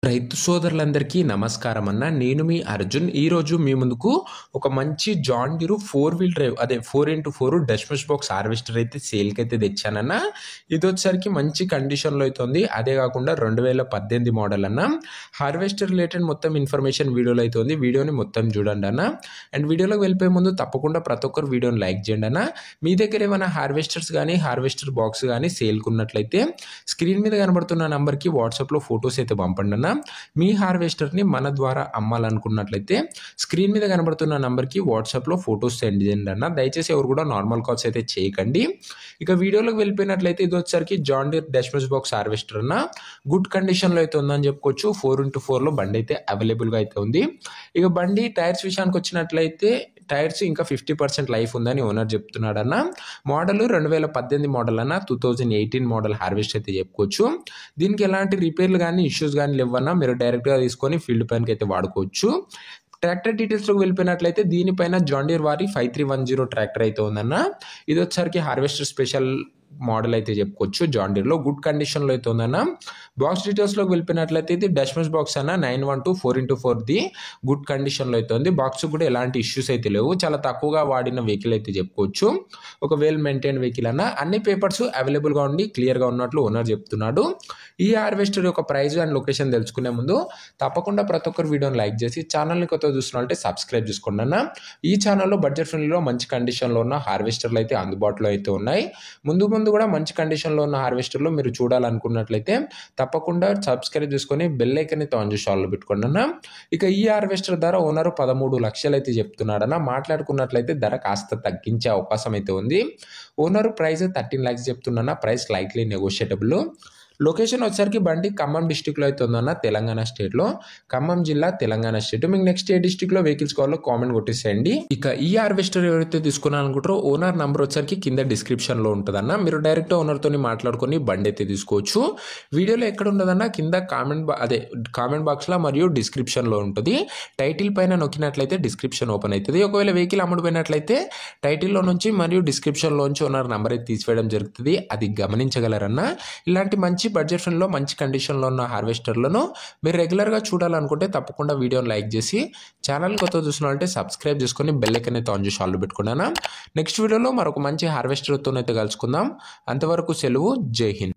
రైతు సోదరులందరికీ నమస్కారం అన్న. నేను మీ అర్జున్. ఈరోజు మీ ముందుకు ఒక మంచి John Deere 4 wheel drive 4x4 డష్మిష్ బాక్స్ హార్వెస్టర్ అయితే సేల్కి అయితే తెచ్చానన్న. ఇది వచ్చేసరికి మంచి కండిషన్లో అయితే ఉంది. అదే కాకుండా 2018 మోడల్ అన్న. హార్వెస్టర్ రిలేటెడ్ మొత్తం ఇన్ఫర్మేషన్ వీడియోలో అయితే ఉంది. వీడియోని మొత్తం చూడండి అన్న. అండ్ వీడియోలోకి వెళ్ళిపోయే ముందు తప్పకుండా ప్రతి ఒక్కరు వీడియోని లైక్ చేయండి అన్న. మీ దగ్గర ఏమైనా హార్వెస్టర్స్ కానీ హార్వెస్టర్ బాక్స్ కానీ సేల్కి ఉన్నట్లయితే స్క్రీన్ మీద కనబడుతున్న నంబర్కి వాట్సాప్లో ఫొటోస్ అయితే పంపండి అన్న. మీ హార్వెస్టర్ని మన ద్వారా అమ్మాలనుకున్నట్లయితే స్క్రీన్ మీద కనబడుతున్న నంబర్కి వాట్సాప్లో ఫొటోస్ సెండ్ చేయండి అన్న. దయచేసి ఎవరు కూడా నార్మల్ కాల్స్ అయితే చేయకండి. ఇక వీడియోలోకి వెళ్ళిపోయినట్లయితే ఇది వచ్చేసరికి జాన్ డీర్ డష్మిష్ బాక్స్ హార్వెస్టర్ అన్న. గుడ్ కండిషన్లో అయితే ఉందని చెప్పుకోవచ్చు. 4x4లో బండి అయితే అవైలబుల్గా అయితే ఉంది. ఇక బండి టైర్స్ విషయానికి వచ్చినట్లయితే టైర్స్ ఇంకా 50% లైఫ్ ఉందని ఓనర్ చెప్తున్నాడు అన్న. మోడల్ 2018 మోడల్ అన్న. 2018 మోడల్ హార్వెస్ట్ అయితే చెప్పుకోవచ్చు. దీనికి ఎలాంటి రిపేర్లు కానీ ఇష్యూస్ కానీ లేవన్నా మీరు డైరెక్ట్గా తీసుకొని ఫీల్డ్ పైనకి అయితే వాడుకోవచ్చు. ట్రాక్టర్ డీటెయిల్స్లోకి వెళ్ళిపోయినట్లయితే దీనిపైన జాన్ డీర్ వారి 5310 ట్రాక్టర్ అయితే ఉందన్న. ఇది వచ్చేసరికి హార్వెస్టర్ స్పెషల్ మోడల్ అయితే చెప్పుకోవచ్చు. జాన్ డీర్లో గుడ్ కండిషన్లో అయితే ఉందన్న. బాక్స్ డీటెయిల్స్లోకి వెళ్ళిపోయినట్లయితే ఇది డష్మిష్ బాక్స్ అన్న 912 4x4ది గుడ్ కండిషన్లో అయితే ఉంది. బాక్స్ కూడా ఎలాంటి ఇష్యూస్ అయితే లేవు. చాలా తక్కువగా వాడిన వెహికల్ అయితే చెప్పుకోవచ్చు. ఒక వెల్ మెయింటైన్ వెహికల్ అన్న. అన్ని పేపర్స్ అవైలబుల్గా ఉండి క్లియర్గా ఉన్నట్లు ఓనర్ చెప్తున్నాడు. ఈ హార్వెస్టర్ యొక్క ప్రైస్ అండ్ లొకేషన్ తెలుసుకునే ముందు తప్పకుండా ప్రతి ఒక్కరు వీడియోని లైక్ చేసి ఛానల్ని కొత్తగా చూస్తున్నట్టే సబ్స్క్రైబ్ చేసుకోండి అన్న. ఈ ఛానల్లో బడ్జెట్ ఫ్రెండ్లీలో మంచి కండిషన్లో ఉన్న హార్వెస్టర్లు అయితే అందుబాటులో అయితే ఉన్నాయి. ముందు కూడా మంచి కండిషన్లో ఉన్న హార్వెస్టర్లు మీరు చూడాలనుకున్నట్లయితే తప్పకుండా సబ్స్క్రైబ్ చేసుకొని బెల్ ఐకాన్ అయితే ఆన్ చేసి ఆన్లో పెట్టుకోండి అన్న. ఇక ఈ హార్వెస్టర్ ధర ఓనర్ 13 లక్షలు అయితే చెప్తున్నాడన్న. మాట్లాడుకున్నట్లయితే ధర కాస్త తగ్గించే అవకాశం అయితే ఉంది. ఓనర్ ప్రైస్ 13 lakhs చెప్తున్నా. Price likely negotiable. లొకేషన్ వచ్చేసరికి బండి ఖమ్మం డిస్టిక్లో అయితే ఉందన్న. తెలంగాణ స్టేట్లో, ఖమ్మం జిల్లా తెలంగాణ స్టేట్. మీకు నెక్స్ట్ ఏ డిస్టిక్లో వెహికల్స్ కావాలో కామెంట్ కొట్టేసేయండి. ఇక ఈ హార్వెస్టర్ ఎవరైతే తీసుకున్నారనుకుంటారో ఓనర్ నంబర్ వచ్చేసరికి కింద డిస్క్రిప్షన్లో ఉంటుందన్న. మీరు డైరెక్ట్ ఓనర్తో మాట్లాడుకొని బండి అయితే తీసుకోవచ్చు. వీడియోలో ఎక్కడ ఉండదన్న కింద కామెంట్ బాక్స్లో మరియు డిస్క్రిప్షన్లో ఉంటుంది. టైటిల్ పైన నొక్కినట్లయితే డిస్క్రిప్షన్ ఓపెన్ అవుతుంది. ఒకవేళ వెహికల్ అమ్ముడుపోయినట్లయితే టైటిల్లో నుంచి మరియు డిస్క్రిప్షన్లోంచి ఓనర్ నంబర్ అయితే తీసివేయడం జరుగుతుంది. అది గమనించగలరన్న. ఇలాంటి మంచి బడ్జెట్ ఫ్రెండ్లో మంచి కండిషన్లో ఉన్న హార్వెస్టర్లను మీరు రెగ్యులర్గా చూడాలనుకుంటే తప్పకుండా వీడియోని లైక్ చేసి ఛానల్ కొత్త చూసినారంటే సబ్స్క్రైబ్ చేసుకొని బెల్ ఐకాన్ అయితే ఆన్ చేసి ఆన్లో పెట్టుకున్నాను. నెక్స్ట్ వీడియోలో మరొక మంచి హార్వెస్టర్తో అయితే కలుసుకుందాం. అంతవరకు సెలవు. జై హింద్.